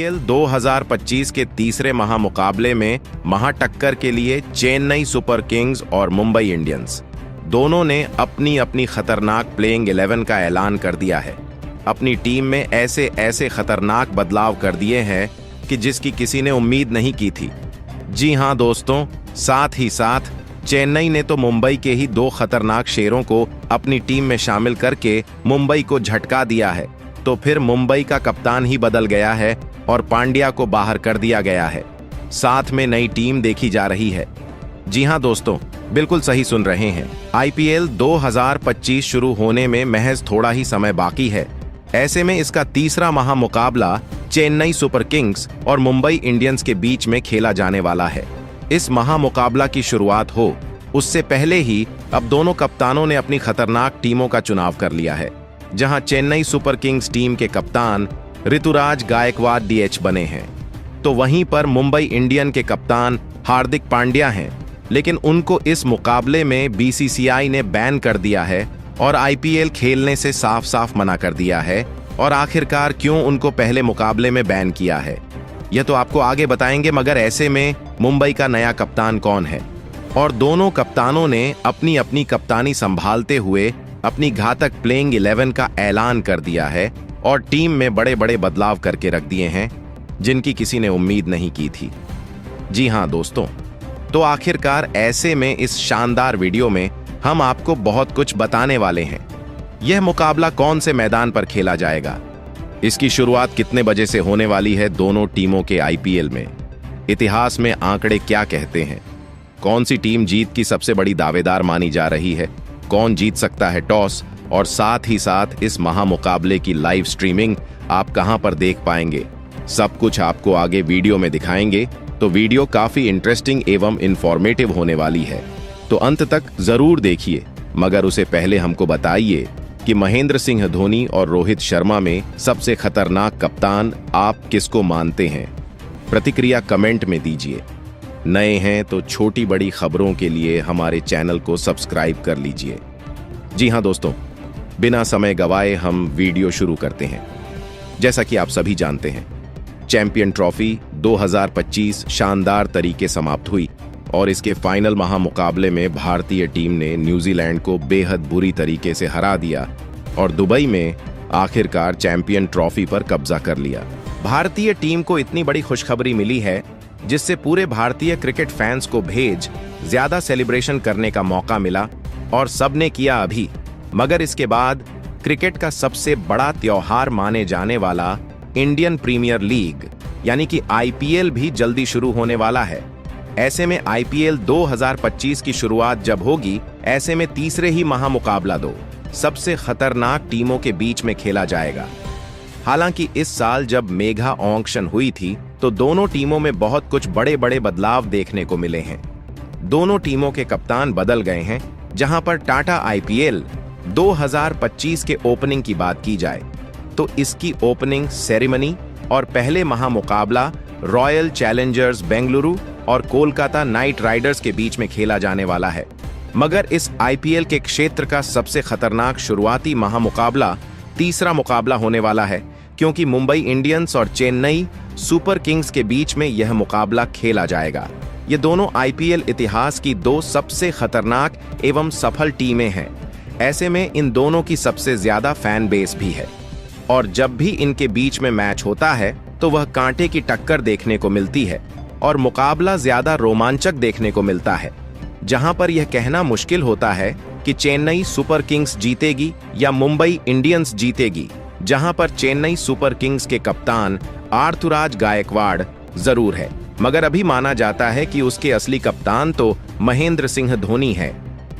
IPL 2025 के तीसरे महामुकाबले में महाटक्कर के लिए चेन्नई सुपर किंग्स और मुंबई इंडियंस दोनों ने अपनी अपनी खतरनाक प्लेइंग 11 का ऐलान कर दिया है। अपनी टीम में ऐसे ऐसे खतरनाक बदलाव कर दिए हैं कि जिसकी किसी ने उम्मीद नहीं की थी। जी हां दोस्तों, साथ ही साथ चेन्नई ने तो मुंबई के ही दो खतरनाक शेरों को अपनी टीम में शामिल करके मुंबई को झटका दिया है। तो फिर मुंबई का कप्तान ही बदल गया है और पांड्या को बाहर कर दिया गया है। साथ में नई टीम देखी जा रही है। जी हां दोस्तों, बिल्कुल सही सुन रहे हैं। आईपीएल 2025 शुरू होने में महज थोड़ा ही समय बाकी है। ऐसे में इसका तीसरा महामुकाबला चेन्नई सुपर किंग्स और मुंबई इंडियंस के बीच में खेला जाने वाला है। इस महामुकाबला की शुरुआत हो उससे पहले ही अब दोनों कप्तानों ने अपनी खतरनाक टीमों का चुनाव कर लिया है। जहां चेन्नई सुपर किंग्स टीम के कप्तान ऋतुराज गायकवाड डीएच बने हैं, तो वहीं पर मुंबई इंडियन के कप्तान हार्दिक पांड्या हैं। लेकिन उनको इस मुकाबले में बीसीसीआई ने बैन कर दिया है और आईपीएल खेलने से साफ साफ मना कर दिया है। और आखिरकार क्यों उनको पहले मुकाबले में बैन किया है, यह तो आपको आगे बताएंगे। मगर ऐसे में मुंबई का नया कप्तान कौन है, और दोनों कप्तानों ने अपनी अपनी कप्तानी संभालते हुए अपनी घातक प्लेइंग 11 का ऐलान कर दिया है और टीम में बड़े बड़े बदलाव करके रख दिए हैं जिनकी किसी ने उम्मीद नहीं की थी। जी हां दोस्तों, तो आखिरकार ऐसे में इस शानदार वीडियो में हम आपको बहुत कुछ बताने वाले हैं। यह मुकाबला कौन से मैदान पर खेला जाएगा, इसकी शुरुआत कितने बजे से होने वाली है दोनों टीमों के आईपीएल में, इतिहास में आंकड़े क्या कहते हैं, कौन सी टीम जीत की सबसे बड़ी दावेदार मानी जा रही है, कौन जीत सकता है टॉस, और साथ ही साथ इस महामुकाबले की लाइव स्ट्रीमिंग आप कहां पर देख पाएंगे, सब कुछ आपको आगे वीडियो में दिखाएंगे। तो वीडियो काफी इंटरेस्टिंग एवं इंफॉर्मेटिव होने वाली है, तो अंत तक जरूर देखिए। मगर उसे पहले हमको बताइए कि महेंद्र सिंह धोनी और रोहित शर्मा में सबसे खतरनाक कप्तान आप किसको मानते हैं? प्रतिक्रिया कमेंट में दीजिए। नए हैं तो छोटी बड़ी खबरों के लिए हमारे चैनल को सब्सक्राइब कर लीजिए। जी हां दोस्तों, बिना समय गवाए हम वीडियो शुरू करते हैं। जैसा कि आप सभी जानते हैं, चैंपियन ट्रॉफी 2025 शानदार तरीके समाप्त हुई और इसके फाइनल महामुकाबले में भारतीय टीम ने न्यूजीलैंड को बेहद बुरी तरीके से हरा दिया और दुबई में आखिरकार चैंपियन ट्रॉफी पर कब्जा कर लिया। भारतीय टीम को इतनी बड़ी खुशखबरी मिली है जिससे पूरे भारतीय क्रिकेट फैंस को ज्यादा सेलिब्रेशन करने का मौका मिला और सबने किया अभी। मगर इसके बाद क्रिकेट का सबसे बड़ा त्योहार माने जाने वाला इंडियन प्रीमियर लीग यानी कि आईपीएल भी जल्दी शुरू होने वाला है। ऐसे में आईपीएल 2025 की शुरुआत जब होगी, ऐसे में तीसरे ही महामुकाबला दो सबसे खतरनाक टीमों के बीच में खेला जाएगा। हालांकि इस साल जब मेगा ऑक्शन हुई थी तो दोनों टीमों में बहुत कुछ बड़े बड़े बदलाव देखने को मिले हैं। दोनों टीमों के कप्तान बदल गए हैं। जहां पर टाटा आईपीएल 2025 के ओपनिंग की बात की जाए तो इसकी ओपनिंग सेरेमनी और पहले महामुकाबला रॉयल चैलेंजर्स बेंगलुरु और कोलकाता नाइट राइडर्स के बीच में खेला जाने वाला है। मगर इस आईपीएल के क्षेत्र का सबसे खतरनाक शुरुआती महामुकाबला तीसरा मुकाबला होने वाला है, क्योंकि मुंबई इंडियंस और चेन्नई सुपर किंग्स के बीच में यह मुकाबला खेला जाएगा। ये दोनों आईपीएल इतिहास की दो सबसे खतरनाक एवं सफल टीमें हैं। ऐसे में इन दोनों की सबसे ज्यादा फैन बेस भी है और जब भी इनके बीच में मैच होता है तो वह कांटे की टक्कर देखने को मिलती है और मुकाबला ज्यादा रोमांचक देखने को मिलता है। जहां पर यह कहना मुश्किल होता है कि चेन्नई सुपर किंग्स जीतेगी या मुंबई इंडियंस जीतेगी, जहां पर चेन्नई सुपर किंग्स के कप्तान ऋतुराज गायकवाड जरूर है, मगर अभी माना जाता है कि उसके असली कप्तान तो महेंद्र सिंह धोनी है।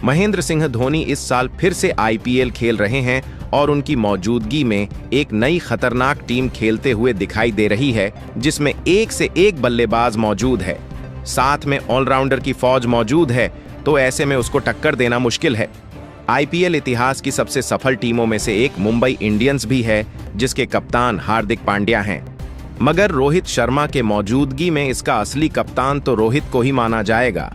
महेंद्र सिंह धोनी इस साल फिर से आईपीएल खेल रहे हैं और उनकी मौजूदगी में एक नई खतरनाक टीम खेलते हुए दिखाई दे रही है, जिसमें एक से एक बल्लेबाज मौजूद है, साथ में ऑलराउंडर की फौज मौजूद है। तो ऐसे में उसको टक्कर देना मुश्किल है। आईपीएल इतिहास की सबसे सफल टीमों में से एक मुंबई इंडियंस भी है, जिसके कप्तान हार्दिक पांड्या हैं। मगर रोहित शर्मा के मौजूदगी में इसका असली कप्तान तो रोहित को ही माना जाएगा।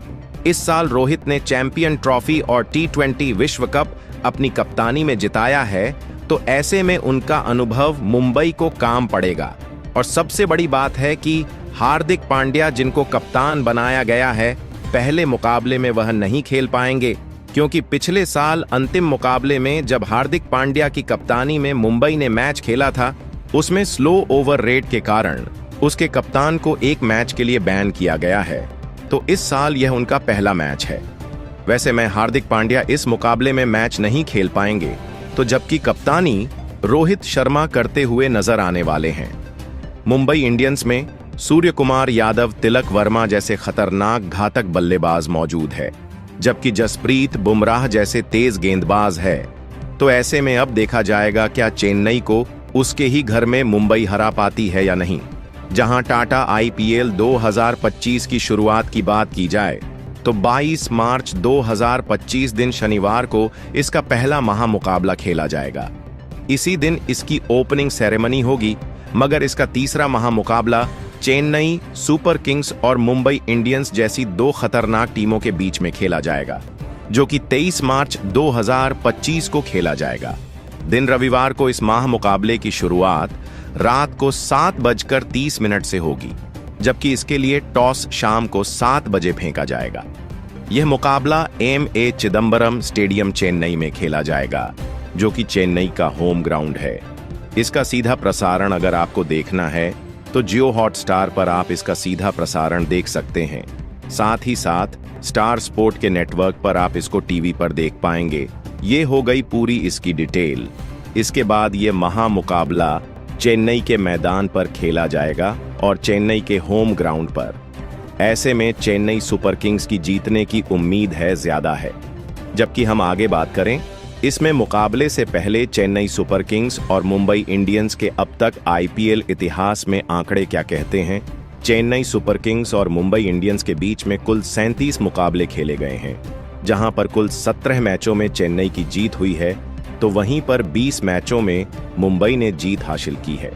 इस साल रोहित ने चैंपियन ट्रॉफी और T20 विश्व कप अपनी कप्तानी में जिताया है, तो ऐसे में उनका अनुभव मुंबई को काम पड़ेगा और सबसे बड़ी बात है कि हार्दिक पांड्या, जिनको कप्तान बनाया गया है, पहले मुकाबले में वह नहीं खेल पाएंगे, क्योंकि पिछले साल अंतिम मुकाबले में जब हार्दिक पांड्या की कप्तानी में मुंबई ने मैच खेला था, उसमें स्लो ओवर रेट के कारण उसके कप्तान को एक मैच के लिए बैन किया गया है। तो इस साल यह उनका पहला मैच है। वैसे में हार्दिक पांड्या इस मुकाबले में मैच नहीं खेल पाएंगे, तो जबकि कप्तानी रोहित शर्मा करते हुए नजर आने वाले हैं। मुंबई इंडियंस में सूर्य कुमार यादव, तिलक वर्मा जैसे खतरनाक घातक बल्लेबाज मौजूद है, जबकि जसप्रीत बुमराह जैसे तेज गेंदबाज है। तो ऐसे में अब देखा जाएगा क्या चेन्नई को उसके ही घर में मुंबई हरा पाती है या नहीं। जहां टाटा आईपीएल 2025 की शुरुआत की बात की जाए तो 22 मार्च 2025 दिन शनिवार को इसका पहला महामुकाबला खेला जाएगा। इसी दिन इसकी ओपनिंग सेरेमनी होगी, मगर इसका तीसरा महामुकाबला चेन्नई सुपर किंग्स और मुंबई इंडियंस जैसी दो खतरनाक टीमों के बीच में खेला जाएगा, जो कि 23 मार्च 2025 को खेला जाएगा। दिन रविवार को इस महामुकाबले की शुरुआत रात को 7:30 से होगी, जबकि इसके लिए टॉस शाम को 7 बजे फेंका जाएगा। यह मुकाबला एम.ए. चिदंबरम स्टेडियम चेन्नई में खेला जाएगा, जो कि चेन्नई का होम ग्राउंड है। इसका सीधा प्रसारण अगर आपको देखना है तो जियो हॉटस्टार पर आप इसका सीधा प्रसारण देख सकते हैं। साथ ही साथ स्टार स्पोर्ट के नेटवर्क पर आप इसको टीवी पर देख पाएंगे। ये हो गई पूरी इसकी डिटेल। इसके बाद ये महामुकाबला चेन्नई के मैदान पर खेला जाएगा और चेन्नई के होम ग्राउंड पर। ऐसे में चेन्नई सुपर किंग्स की जीतने की उम्मीद है ज्यादा है। जबकि हम आगे बात करें, इसमें मुकाबले से पहले चेन्नई सुपर किंग्स और मुंबई इंडियंस के अब तक आईपीएल इतिहास में आंकड़े क्या कहते हैं। चेन्नई सुपर किंग्स और मुंबई इंडियंस के बीच में कुल 37 मुकाबले खेले गए हैं, जहां पर कुल 17 मैचों में चेन्नई की जीत हुई है, तो वहीं पर 20 मैचों में मुंबई ने जीत हासिल की है।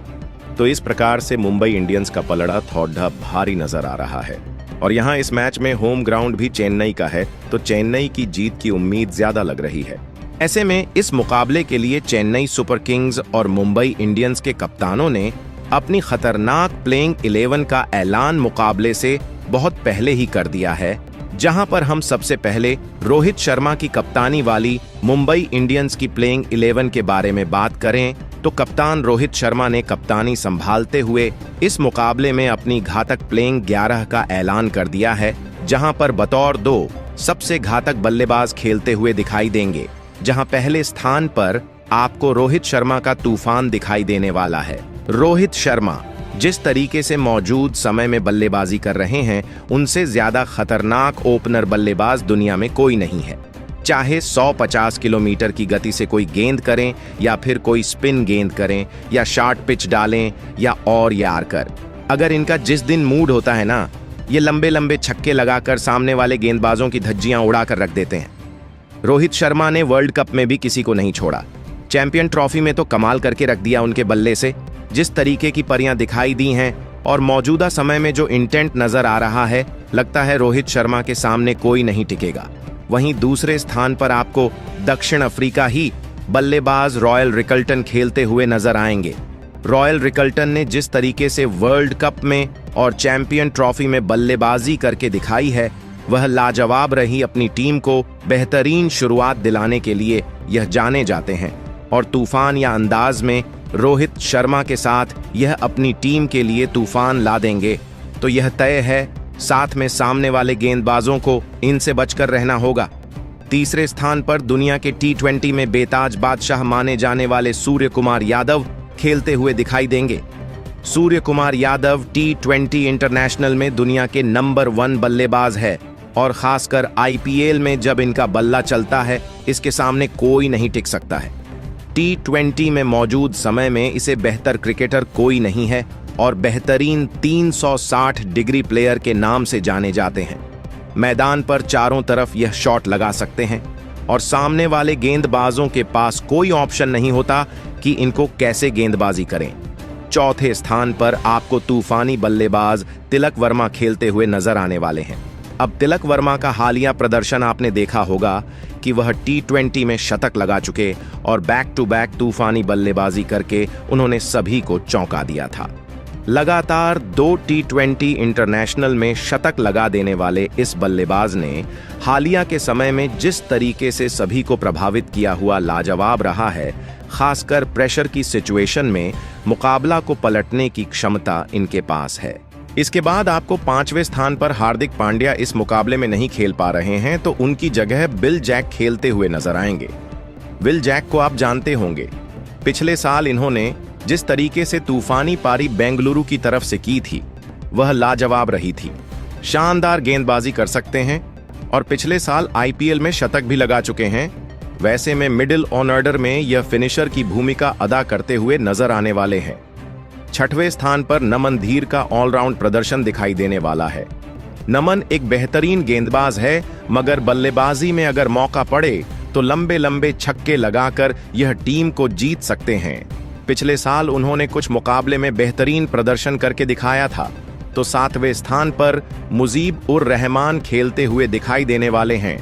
तो इस प्रकार से मुंबई इंडियंस का पलड़ा थोड़ा भारी नजर आ रहा है। और यहाँ इस मैच में होम ग्राउंड भी चेन्नई का है, तो चेन्नई की जीत की उम्मीद ज्यादा लग रही है। ऐसे में इस मुकाबले के लिए चेन्नई सुपर किंग्स और मुंबई इंडियंस के कप्तानों ने अपनी खतरनाक प्लेइंग 11 का ऐलान मुकाबले से बहुत पहले ही कर दिया है, जहां पर हम सबसे पहले रोहित शर्मा की कप्तानी वाली मुंबई इंडियंस की प्लेइंग 11 के बारे में बात करें तो कप्तान रोहित शर्मा ने कप्तानी संभालते हुए इस मुकाबले में अपनी घातक प्लेइंग 11 का ऐलान कर दिया है, जहां पर बतौर 2 सबसे घातक बल्लेबाज खेलते हुए दिखाई देंगे। जहां पहले स्थान पर आपको रोहित शर्मा का तूफान दिखाई देने वाला है। रोहित शर्मा जिस तरीके से मौजूद समय में बल्लेबाजी कर रहे हैं, उनसे ज्यादा खतरनाक ओपनर बल्लेबाज दुनिया में कोई नहीं है। चाहे 150 किलोमीटर की गति से कोई गेंद करें या फिर कोई स्पिन गेंद करें या शॉर्ट पिच डालें या और यार्कर, अगर इनका जिस दिन मूड होता है ना, ये लंबे लंबे छक्के लगाकर सामने वाले गेंदबाजों की धज्जियां उड़ाकर रख देते हैं। रोहित शर्मा ने वर्ल्ड कप में भी किसी को नहीं छोड़ा। चैंपियन ट्रॉफी में तो कमाल करके रख दिया उनके बल्ले से। जिस तरीके की परियां दिखाई दी हैं और मौजूदा समय में जो इंटेंट नजर आ रहा है, लगता है रोहित शर्मा के सामने कोई नहीं टिकेगा। वहीं दूसरे स्थान पर आपको दक्षिण अफ्रीका ही बल्लेबाज रॉयल रिकल्टन खेलते हुए नजर आएंगे। रॉयल रिकल्टन ने जिस तरीके से वर्ल्ड कप में और चैंपियन ट्रॉफी में बल्लेबाजी करके दिखाई है, वह लाजवाब रही। अपनी टीम को बेहतरीन शुरुआत दिलाने के लिए यह जाने जाते हैं और तूफान या अंदाज में रोहित शर्मा के साथ यह अपनी टीम के लिए तूफान ला देंगे। तो यह तय है, साथ में सामने वाले गेंदबाजों को इनसे बचकर रहना होगा। तीसरे स्थान पर दुनिया के T20 में बेताज बादशाह माने जाने वाले सूर्य कुमार यादव खेलते हुए दिखाई देंगे। सूर्य कुमार यादव T20 इंटरनेशनल में दुनिया के नंबर 1 बल्लेबाज है और खासकर आईपीएल में जब इनका बल्ला चलता है, इसके सामने कोई नहीं टिक सकता है। T20 में मौजूद समय में इसे बेहतर क्रिकेटर कोई नहीं है और बेहतरीन 360 डिग्री प्लेयर के नाम से जाने जाते हैं। मैदान पर चारों तरफ यह शॉट लगा सकते हैं और सामने वाले गेंदबाजों के पास कोई ऑप्शन नहीं होता कि इनको कैसे गेंदबाजी करें। चौथे स्थान पर आपको तूफानी बल्लेबाज तिलक वर्मा खेलते हुए नजर आने वाले हैं। अब तिलक वर्मा का हालिया प्रदर्शन आपने देखा होगा कि वह T20 में शतक लगा चुके और बैक टू बैक तूफानी बल्लेबाजी करके उन्होंने सभी को चौंका दिया था। लगातार 2 T20 इंटरनेशनल में शतक लगा देने वाले इस बल्लेबाज ने हालिया के समय में जिस तरीके से सभी को प्रभावित किया हुआ लाजवाब रहा है, खासकर प्रेशर की सिचुएशन में मुकाबला को पलटने की क्षमता इनके पास है। इसके बाद आपको 5वें स्थान पर हार्दिक पांड्या इस मुकाबले में नहीं खेल पा रहे हैं, तो उनकी जगह बिल जैक खेलते हुए नजर आएंगे। बिल जैक को आप जानते होंगे, पिछले साल इन्होंने जिस तरीके से तूफानी पारी बेंगलुरु की तरफ से की थी वह लाजवाब रही थी। शानदार गेंदबाजी कर सकते हैं और पिछले साल आईपीएल में शतक भी लगा चुके हैं। वैसे में मिडिल ऑर्डर में यह फिनिशर की भूमिका अदा करते हुए नजर आने वाले हैं। 6वें स्थान पर नमन धीर का ऑलराउंड प्रदर्शन दिखाई देने वाला है। नमन एक बेहतरीन गेंदबाज है, मगर बल्लेबाजी में अगर मौका पड़े तो लंबे लंबे छक्के लगाकर यह टीम को जीत सकते हैं। पिछले साल उन्होंने कुछ मुकाबले में बेहतरीन प्रदर्शन करके दिखाया था। तो 7वें स्थान पर मुजीब उर रहमान खेलते हुए दिखाई देने वाले हैं।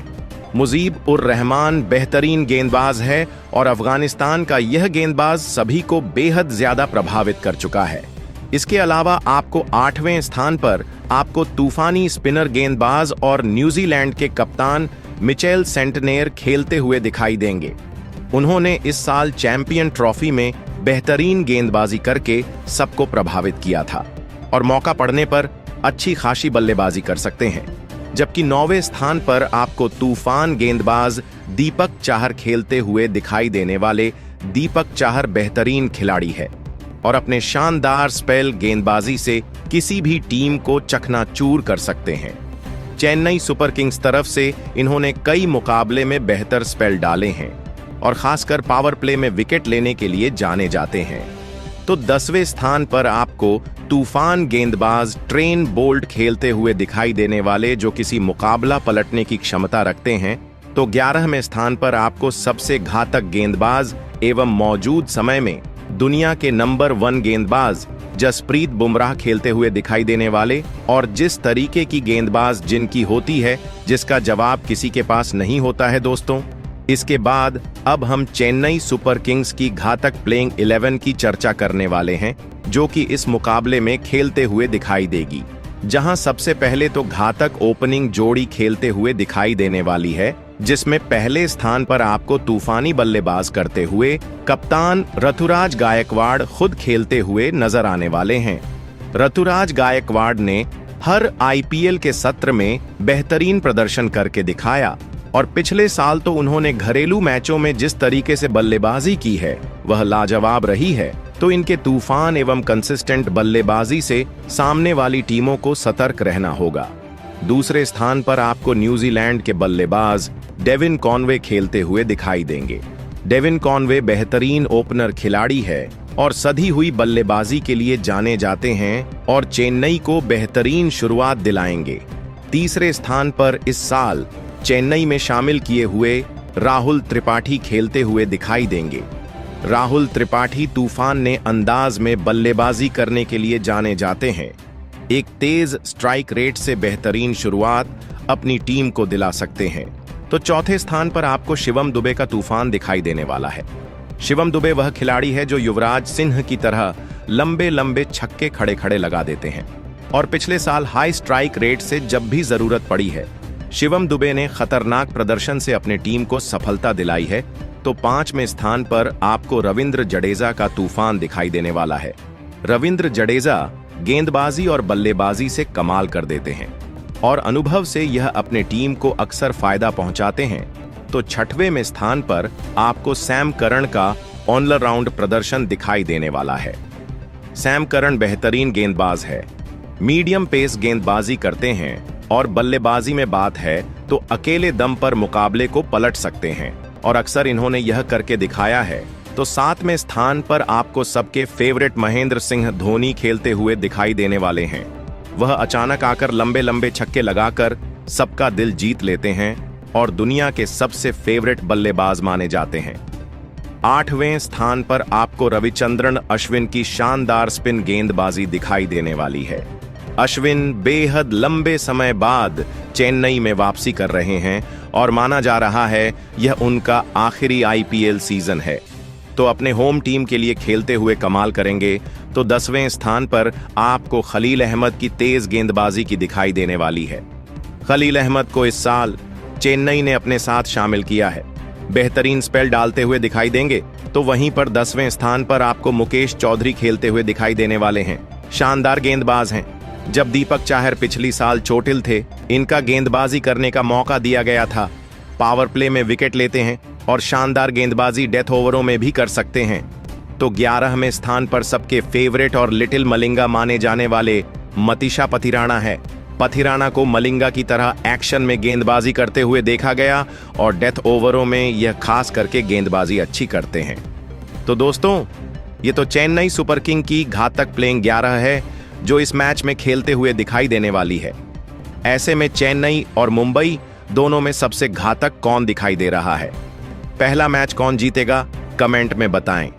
मुजीब उर रहमान बेहतरीन गेंदबाज है और अफगानिस्तान का यह गेंदबाज सभी को बेहद ज्यादा प्रभावित कर चुका है। इसके अलावा आपको 8वें स्थान पर आपको तूफानी स्पिनर गेंदबाज और न्यूजीलैंड के कप्तान मिचेल सेंटनेर खेलते हुए दिखाई देंगे। उन्होंने इस साल चैंपियन ट्रॉफी में बेहतरीन गेंदबाजी करके सबको प्रभावित किया था और मौका पड़ने पर अच्छी खासी बल्लेबाजी कर सकते हैं। जबकि 9वें स्थान पर आपको तूफान गेंदबाज दीपक चाहर खेलते हुए दिखाई देने वाले दीपक चाहर बेहतरीन खिलाड़ी है और अपने शानदार स्पेल गेंदबाजी से किसी भी टीम को चकनाचूर कर सकते हैं। चेन्नई सुपर किंग्स तरफ से इन्होंने कई मुकाबले में बेहतर स्पेल डाले हैं और खासकर पावर प्ले में विकेट लेने के लिए जाने जाते हैं। तो 10वें स्थान पर आपको तूफान गेंदबाज ट्रेन बोल्ट खेलते हुए दिखाई देने वाले, जो किसी मुकाबला पलटने की क्षमता रखते हैं। तो 11वें स्थान पर आपको सबसे घातक गेंदबाज एवं मौजूद समय में दुनिया के नंबर 1 गेंदबाज जसप्रीत बुमराह खेलते हुए दिखाई देने वाले, और जिस तरीके की गेंदबाज जिनकी होती है जिसका जवाब किसी के पास नहीं होता है दोस्तों। इसके बाद अब हम चेन्नई सुपर किंग्स की घातक प्लेइंग 11 की चर्चा करने वाले हैं, जो कि इस मुकाबले में खेलते हुए दिखाई देगी। जहां सबसे पहले तो घातक ओपनिंग जोड़ी खेलते हुए दिखाई देने वाली है, जिसमें पहले स्थान पर आपको तूफानी बल्लेबाज करते हुए कप्तान ऋतुराज गायकवाड़ खुद खेलते हुए नजर आने वाले हैं। ऋतुराज गायकवाड़ ने हर आईपीएल के सत्र में बेहतरीन प्रदर्शन करके दिखाया और पिछले साल तो उन्होंने घरेलू मैचों में जिस तरीके से बल्लेबाजी की है वह लाजवाब रही है। तो इनके तूफान एवं कंसिस्टेंट बल्लेबाजी से सामने वाली टीमों को सतर्क रहना होगा। दूसरे स्थान पर आपको न्यूजीलैंड के बल्लेबाज डेविन कॉनवे खेलते हुए दिखाई देंगे। डेविन कॉनवे बेहतरीन ओपनर खिलाड़ी है और सधी हुई बल्लेबाजी के लिए जाने जाते हैं और चेन्नई को बेहतरीन शुरुआत दिलाएंगे। तीसरे स्थान पर इस साल चेन्नई में शामिल किए हुए राहुल त्रिपाठी खेलते हुए दिखाई देंगे। राहुल त्रिपाठी तूफान ने अंदाज में बल्लेबाजी करने के लिए जाने जाते हैं। एक तेज स्ट्राइक रेट से बेहतरीन शुरुआत अपनी टीम को दिला सकते हैं। तो चौथे स्थान पर आपको शिवम दुबे का तूफान दिखाई देने वाला है। शिवम दुबे वह खिलाड़ी है जो युवराज सिंह की तरह लंबे लंबे छक्के खड़े खड़े लगा देते हैं और पिछले साल हाई स्ट्राइक रेट से जब भी जरूरत पड़ी है शिवम दुबे ने खतरनाक प्रदर्शन से अपने टीम को सफलता दिलाई है। तो 5वें स्थान पर आपको रविंद्र जडेजा का तूफान दिखाई देने वाला है। रविंद्र जडेजा गेंदबाजी और बल्लेबाजी से कमाल कर देते हैं और अनुभव से यह अपने टीम को अक्सर फायदा पहुंचाते हैं। तो 6वें में स्थान पर आपको सैम करन का ऑलराउंड प्रदर्शन दिखाई देने वाला है। सैम करन बेहतरीन गेंदबाज है, मीडियम पेस गेंदबाजी करते हैं और बल्लेबाजी में बात है तो अकेले दम पर मुकाबले को पलट सकते हैं और अक्सर इन्होंने यह करके दिखाया है। तो 7वें स्थान पर आपको सबके फेवरेट महेंद्र सिंह धोनी खेलते हुए दिखाई देने वाले हैं। वह अचानक आकर लंबे लंबे छक्के लगाकर सबका दिल जीत लेते हैं और दुनिया के सबसे फेवरेट बल्लेबाज माने जाते हैं। 8वें स्थान पर आपको रविचंद्रन अश्विन की शानदार स्पिन गेंदबाजी दिखाई देने वाली है। अश्विन बेहद लंबे समय बाद चेन्नई में वापसी कर रहे हैं और माना जा रहा है यह उनका आखिरी आईपीएल सीजन है। तो अपने होम टीम के लिए खेलते हुए कमाल करेंगे। तो 10वें स्थान पर आपको खलील अहमद की तेज गेंदबाजी की दिखाई देने वाली है। खलील अहमद को इस साल चेन्नई ने अपने साथ शामिल किया है, बेहतरीन स्पेल डालते हुए दिखाई देंगे। तो वहीं पर 10वें स्थान पर आपको मुकेश चौधरी खेलते हुए दिखाई देने वाले हैं। शानदार गेंदबाज हैं। जब दीपक चाहर पिछली साल चोटिल थे, इनका गेंदबाजी करने का मौका दिया गया था। पावर प्ले में विकेट लेते हैं और शानदार गेंदबाजी डेथ ओवरों में भी कर सकते हैं। तो 11वें स्थान पर सबके फेवरेट और लिटिल मलिंगा माने जाने वाले मतीशा पथिराणा है। पथिराणा को मलिंगा की तरह एक्शन में गेंदबाजी करते हुए देखा गया और डेथ ओवरों में यह खास करके गेंदबाजी अच्छी करते हैं। तो दोस्तों, ये तो चेन्नई सुपर किंग की घातक प्लेइंग 11 है जो इस मैच में खेलते हुए दिखाई देने वाली है। ऐसे में चेन्नई और मुंबई दोनों में सबसे घातक कौन दिखाई दे रहा है? पहला मैच कौन जीतेगा, कमेंट में बताएं।